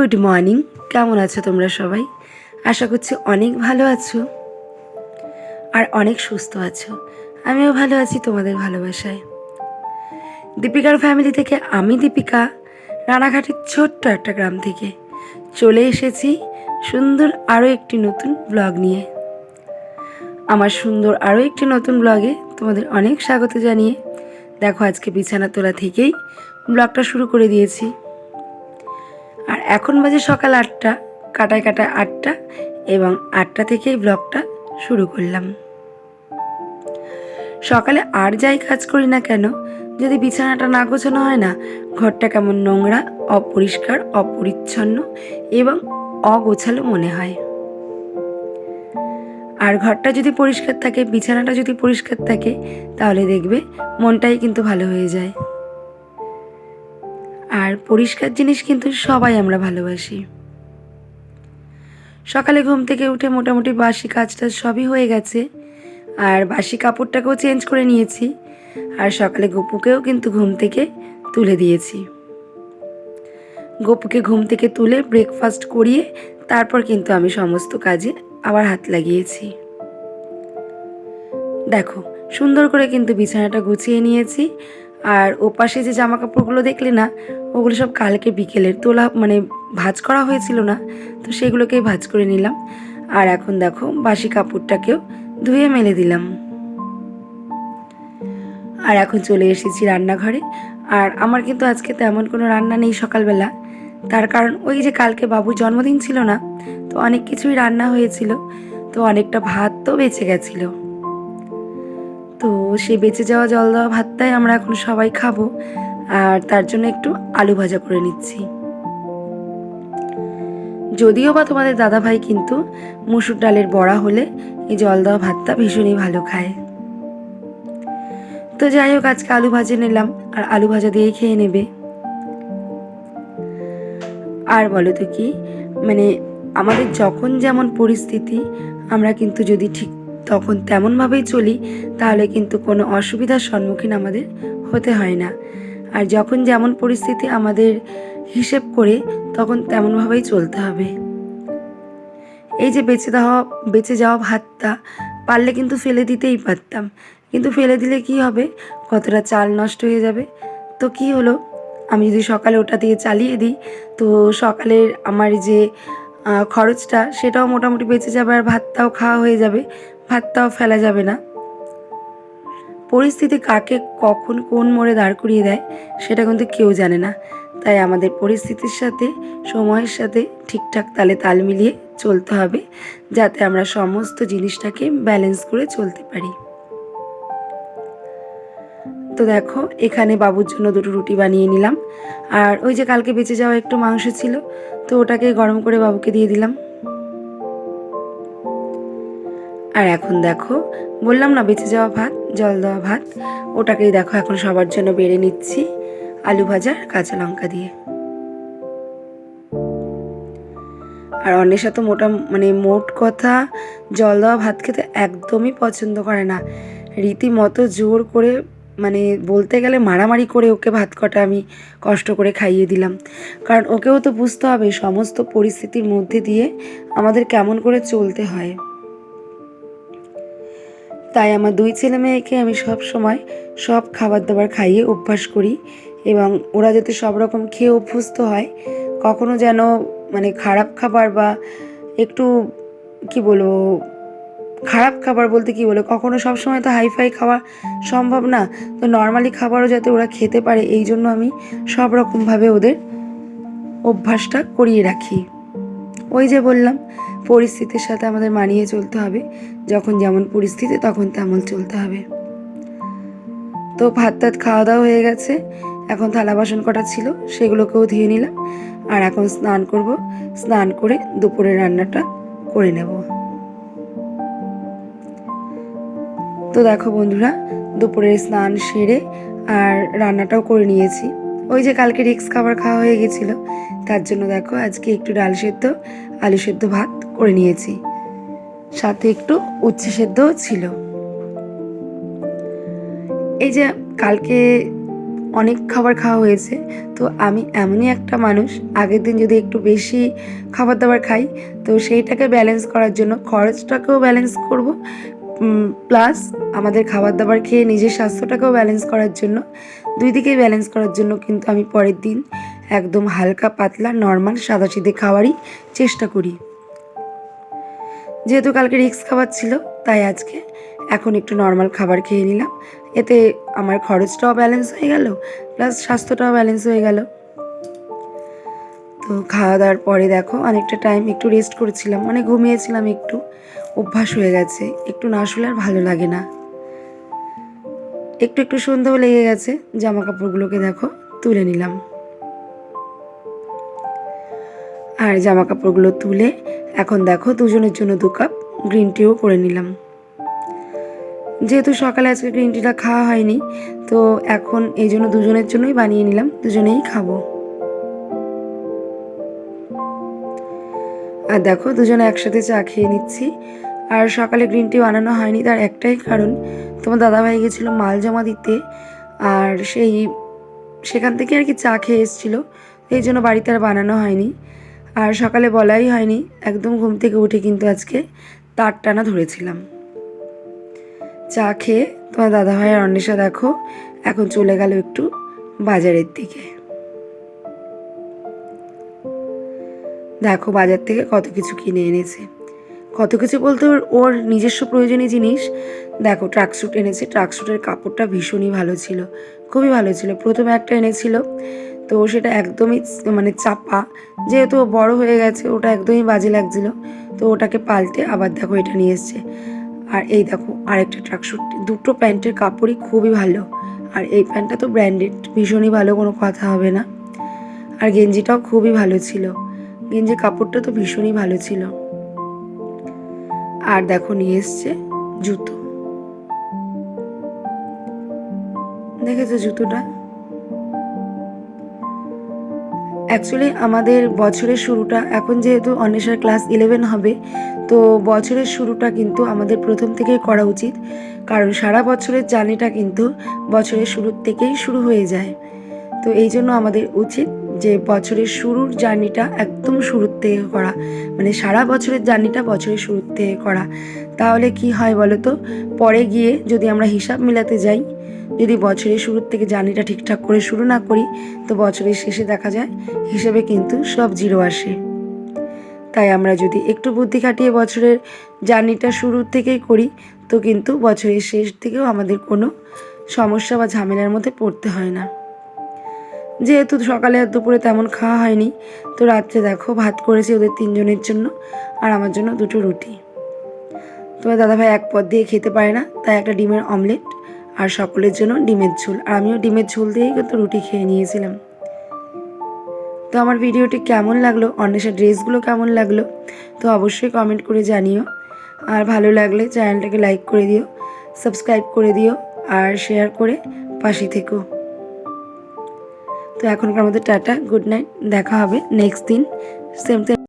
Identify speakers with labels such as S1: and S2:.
S1: Good morning. কেমন আছো তোমরা সবাই? আশা করছি অনেক ভালো আছো আর অনেক সুস্থ আছো। আমিও ভালো আছি তোমাদের ভালোবাসায়। দীপিকার ফ্যামিলি থেকে আমি দীপিকা, রানাঘাটের ছোট্ট একটা গ্রাম থেকে চলে এসেছি সুন্দর আরও একটি নতুন ব্লগ নিয়ে। আমার সুন্দর আরও একটি নতুন ব্লগে তোমাদের অনেক স্বাগত জানিয়ে দেখো আজকে বিছানা তোলা থেকেই ব্লগটা শুরু করে দিয়েছি। আর এখন বাজে সকাল 8টা, কাটায় কাটায় 8টা, এবং 8টা থেকেই ব্লগটা শুরু করলাম। সকালে আর যাই কাজ করি না কেন, যদি বিছানাটা না গোছানো হয় না, ঘরটা কেমন নোংরা, অপরিষ্কার, অপরিচ্ছন্ন এবং অগোছালো মনে হয়। আর ঘরটা যদি পরিষ্কার থাকে, বিছানাটা যদি পরিষ্কার থাকে, তাহলে দেখবে মনটাই কিন্তু ভালো হয়ে যায়। আর পরিষ্কার জিনিস কিন্তু সবাই আমরা ভালোবাসি। সকালে ঘুম থেকে উঠে মোটামুটি বাসি কাজটা সবই হয়ে গেছে, আর বাসি কাপড়টাকেও চেঞ্জ করে নিয়েছি। আর সকালে গপুকেও কিন্তু ঘুম থেকে তুলে দিয়েছি। গপুকে ঘুম থেকে তুলে ব্রেকফাস্ট করিয়ে তারপর কিন্তু আমি সমস্ত কাজে আবার হাত লাগিয়েছি। দেখো সুন্দর করে কিন্তু বিছানাটা গুছিয়ে নিয়েছি। আর ওপাশে যে জামা কাপড়গুলো দেখলে না, ওগুলো সব কালকে বিকেলের তোলা, মানে ভাঁজ করা হয়েছিল না, তো সেগুলোকেই ভাঁজ করে নিলাম। আর এখন দেখো বাসি কাপড়টাকেও ধুয়ে মেলে দিলাম। আর এখন চলে এসেছি রান্নাঘরে। আর আমার কিন্তু আজকে তেমন কোনো রান্না নেই সকালবেলা, তার কারণ ওই যে কালকে বাবুর জন্মদিন ছিল না, তো অনেক কিছুই রান্না হয়েছিল, তো অনেকটা ভাত তো বেঁচে গেছিলো। তো সেই বেঁচে যাওয়া জল দেওয়া ভাতটাই আমরা এখন সবাই খাবো, আর তার জন্য একটু আলু ভাজা করে নিচ্ছি। যদিও বা তোমাদের দাদাভাই কিন্তু মুসুর ডালের বড়া হলে এই জল দেওয়া ভাতটা ভীষণই ভালো খায়। তো যাই হোক, আজকে আলু ভাজে নিলাম, আর আলু ভাজা দিয়েই খেয়ে নেবে। আর বলো তো কি, মানে আমাদের যখন যেমন পরিস্থিতি, আমরা কিন্তু যদি ঠিক তখন তেমনভাবেই চলি, তাহলে কিন্তু কোনো অসুবিধার সম্মুখীন আমাদের হতে হয় না। আর যখন যেমন পরিস্থিতি আমাদের হিসেব করে তখন তেমনভাবেই চলতে হবে। এই যে বেঁচে যাওয়া ভাতটা পারলে কিন্তু ফেলে দিতেই পারতাম, কিন্তু ফেলে দিলে কি হবে, কতটা চাল নষ্ট হয়ে যাবে। তো কি হলো, আমি যদি সকালে ওটা দিয়ে চালিয়ে দিই, তো সকালের আমার যে খরচটা সেটাও মোটামুটি বেঁচে যাবে, আর ভাতটাও খাওয়া হয়ে যাবে, ভাতটাও ফেলা যাবে না। পরিস্থিতি কাকে কখন কোন মোড়ে দাঁড় করিয়ে দেয় সেটা কিন্তু কেউ জানে না। তাই আমাদের পরিস্থিতির সাথে, সময়ের সাথে ঠিকঠাক তালে তাল মিলিয়ে চলতে হবে, যাতে আমরা সমস্ত জিনিসটাকে ব্যালেন্স করে চলতে পারি। তো দেখো এখানে বাবুর জন্য 2টো রুটি বানিয়ে নিলাম। আর ওই যে কালকে বেঁচে যাওয়া একটু মাংস ছিল, তো ওটাকে গরম করে বাবুকে দিয়ে দিলাম। আর এখন দেখো, বললাম না বেঁচে যাওয়া ভাত, জল দেওয়া ভাত, ওটাকেই দেখো এখন সবার জন্য বেড়ে নিচ্ছি আলু ভাজা কাঁচা লঙ্কা দিয়ে। আর অন্বেষা তো মোট কথা জল দেওয়া ভাত খেতে একদমই পছন্দ করে না। রীতিমতো জোর করে, মানে বলতে গেলে মারামারি করে ওকে ভাত কটা আমি কষ্ট করে খাইয়ে দিলাম। কারণ ওকেও তো বুঝতে হবে সমস্ত পরিস্থিতির মধ্যে দিয়ে আমাদের কেমন করে চলতে হয়। তাই আমার 2 ছেলে মেয়েকে আমি সব সময় সব খাবার দাবার খাইয়ে অভ্যাস করি, এবং ওরা যাতে সব রকম খেয়ে অভ্যস্ত হয়। কখনো যেন খারাপ খাবার বা একটু কি বলবো, খারাপ খাবার বলতে কি বলে, কখনো সবসময় তো হাইফাই খাওয়া সম্ভব না, তো নর্মালি খাবারও যাতে ওরা খেতে পারে, এই জন্য আমি সব রকমভাবে ওদের অভ্যাসটা করিয়ে রাখি। ওই যে বললাম, পরিস্থিতির সাথে আমাদের মানিয়ে চলতে হবে, যখন যেমন পরিস্থিতি তখন তেমন চলতে হবে। তো ভাত টাত খাওয়া দাওয়া হয়ে গেছে, এখন থালা বাসন কটা ছিল সেগুলোকেও ধুয়ে নিলাম। আর এখন স্নান করব, স্নান করে দুপুরের রান্নাটা করে নেব। তো দেখো বন্ধুরা, দুপুরের স্নান সেরে আর রান্নাটাও করে নিয়েছি। ওই যে কালকে রিক্স খাবার খাওয়া হয়ে গেছিলো, তার জন্য দেখো আজকে একটু ডাল সেদ্ধ, আলু সেদ্ধ ভাত করে নিয়েছি, সাথে একটু উচ্ছে সেদ্ধও ছিল। এই যে কালকে অনেক খাবার খাওয়া হয়েছে। তো আমি এমনই একটা মানুষ, আগের দিন যদি একটু বেশি খাবার দাবার খাই তো সেইটাকে ব্যালেন্স করার জন্য খরচটাকেও ব্যালেন্স করব, প্লাস আমাদের খাবার দাবার খেয়ে নিজের স্বাস্থ্যটাকেও ব্যালেন্স করার জন্য, দুই দিকেই ব্যালেন্স করার জন্য কিন্তু আমি পরের দিন একদম হালকা পাতলা নর্মাল সাদাসিধে খাওয়ারই চেষ্টা করি। যেহেতু কালকে রিস্ক খাবার ছিল তাই আজকে এখন একটু নর্মাল খাবার খেয়ে নিলাম, এতে আমার খরচটাও ব্যালেন্স হয়ে গেল প্লাস স্বাস্থ্যটাও ব্যালেন্স হয়ে গেল। তো খাওয়া দাওয়ার পরে দেখো অনেকটা টাইম একটু রেস্ট করেছিলাম, মানে ঘুমিয়েছিলাম, একটু অভ্যাস হয়ে গেছে, একটু না শুলে আর ভালো লাগে না। একটু একটু সন্ধ্যাও লেগে গেছে, জামা কাপড়গুলোকে দেখো তুলে নিলাম। আর জামা কাপড়গুলো তুলে এখন দেখো দুজনের জন্য 2 কাপ গ্রিন টিও করে নিলাম। যেহেতু সকালে আজকে গ্রিন টিটা খাওয়া হয়নি তো এখন এই জন্য দুজনের জন্যই বানিয়ে নিলাম, দুজনেই খাবো। আর দেখো দুজনে একসাথে চা খেয়ে নিচ্ছি। আর সকালে গ্রিন টি বানানো হয়নি তার একটাই কারণ, তোমার দাদাভাই গেছিলো মাল জমা দিতে, আর সেখান থেকে আর কি চা খেয়ে এসেছিলো, এই জন্য বাড়িতে আর বানানো হয়নি। আর সকালে বলাই হয়নি, একদম ঘুম থেকে উঠে কিন্তু আজকে তার টানা ধরেছিলাম। চা খেয়ে তোমার দাদাভাই আর অন্বেষা দেখো এখন চলে গেল একটু বাজারের দিকে। দেখো বাজার থেকে কত কিছু কিনে এনেছে, কত কিছু বলতে ওর নিজস্ব প্রয়োজনীয় জিনিস। দেখো ট্রাকস্যুট এনেছে, ট্রাকস্যুটের কাপড়টা ভীষণই ভালো ছিল, খুবই ভালো ছিল। প্রথমে একটা এনেছিল তো সেটা একদমই মানে চাপা, যেহেতু বড় হয়ে গেছে ওটা একদমই বাজে লাগছিল, তো ওটাকে পাল্টে আবার দেখো এটা নিয়ে এসছে। আর এই দেখো আরেকটা ট্রাকস্যুট, দুটো প্যান্টের কাপড়ই খুবই ভালো, আর এই প্যান্টটা তো ব্র্যান্ডেড, ভীষণই ভালো, কোনো কথা হবে না। আর গেঞ্জিটাও খুবই ভালো ছিল, গেঞ্জির কাপড়টা তো ভীষণই ভালো ছিল। আর দেখো নিয়ে এসছে জুতো, দেখেছো জুতোটা? অ্যাকচুয়ালি আমাদের বছরের শুরুটা, এখন যেহেতু অন্বেষার ক্লাস 11 হবে, তো বছরের শুরুটা কিন্তু আমাদের প্রথম থেকেই করা উচিত, কারণ সারা বছরের জার্নিটা কিন্তু বছরের শুরুর থেকেই শুরু হয়ে যায়। তো এই জন্য আমাদের উচিত যে বছরের শুরুর জার্নিটা একদম শুরুর থেকে করা, মানে সারা বছরের জার্নিটা বছরের শুরুর থেকে করা। তাহলে কি হয় বলো তো, পরে গিয়ে যদি আমরা হিসাব মেলাতে যাই, যদি বছরের শুরুর থেকে জার্নিটা ঠিকঠাক করে শুরু না করি তো বছরের শেষে দেখা যায় হিসেবে কিন্তু সব জিরো আসে। তাই আমরা যদি একটু বুদ্ধি খাটিয়ে বছরের জার্নিটা শুরুর থেকেই করি তো কিন্তু বছরের শেষ থেকেও আমাদের কোনো সমস্যা বা ঝামেলার মধ্যে পড়তে হয় না। যেহেতু সকালে আর দুপুরে তেমন খাওয়া হয়নি, তো রাত্রে দেখো ভাত করেছি ওদের 3 জনের জন্য, আর আমার জন্য 2টো রুটি। তোমার দাদাভাই এক পদ দিয়ে খেতে পারে না, তাই একটা ডিমের অমলেট আর সকলের জন্য ডিমের ঝোল, আর আমিও ডিমের ঝোল দিয়েই কিন্তু রুটি খেয়ে নিয়েছিলাম। তো আমার ভিডিওটি কেমন লাগলো, অন্বেষার ড্রেসগুলো কেমন লাগলো তো অবশ্যই কমেন্ট করে জানিও। আর ভালো লাগলে চ্যানেলটাকে লাইক করে দিও, সাবস্ক্রাইব করে দিও, আর শেয়ার করে পাশে থেকো। তো এখনকার মতো টাটা, গুড নাইট, দেখা হবে নেক্সট দিন সেম